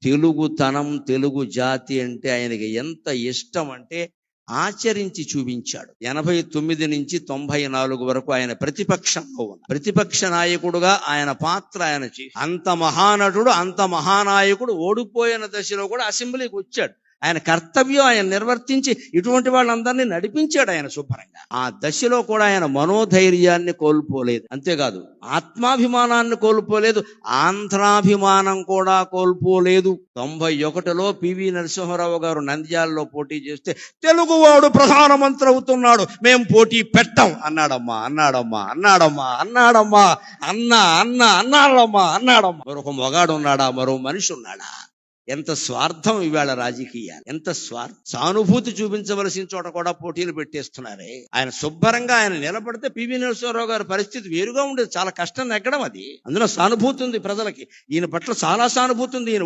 తెలుగుతనం, తెలుగు జాతి అంటే ఆయనకి ఎంత ఇష్టం అంటే ఆచరించి చూపించాడు. 89 నుంచి 94 వరకు ఆయన ప్రతిపక్షంలో ఉన్న ప్రతిపక్ష నాయకుడుగా ఆయన పాత్ర ఆయన అంత మహానటుడు, అంత మహానాయకుడు ఓడిపోయిన దశలో కూడా అసెంబ్లీకి వచ్చాడు. ఆయన కర్తవ్యం ఆయన నిర్వర్తించి ఇటువంటి వాళ్ళందరినీ నడిపించాడు ఆయన శుభ్రంగా. ఆ దశలో కూడా ఆయన మనోధైర్యాన్ని కోల్పోలేదు. అంతేకాదు ఆత్మాభిమానాన్ని కోల్పోలేదు, ఆంధ్రాభిమానం కూడా కోల్పోలేదు. 91లో పివి నరసింహారావు గారు నంద్యాలలో పోటీ చేస్తే తెలుగువాడు ప్రధానమంత్రి అవుతున్నాడు, మేము పోటీ పెట్టం అన్నాడమ్మా అన్నాడమ్మా. మరొక మొగాడు ఉన్నాడా, మరో మనిషి ఉన్నాడా? ఎంత స్వార్థం ఇవాళ రాజకీయాలు, ఎంత సానుభూతి చూపించవలసిన చోట కూడా పోటీలు పెట్టేస్తున్నారే. ఆయన శుభ్రంగా ఆయన నిలబడితే పివి నరసింహారావు గారి పరిస్థితి వేరుగా ఉండేది. చాలా కష్టం నెగ్గడం అది. అందులో సానుభూతి ఉంది ప్రజలకి, ఈయన పట్ల చాలా సానుభూతి ఉంది. ఈయన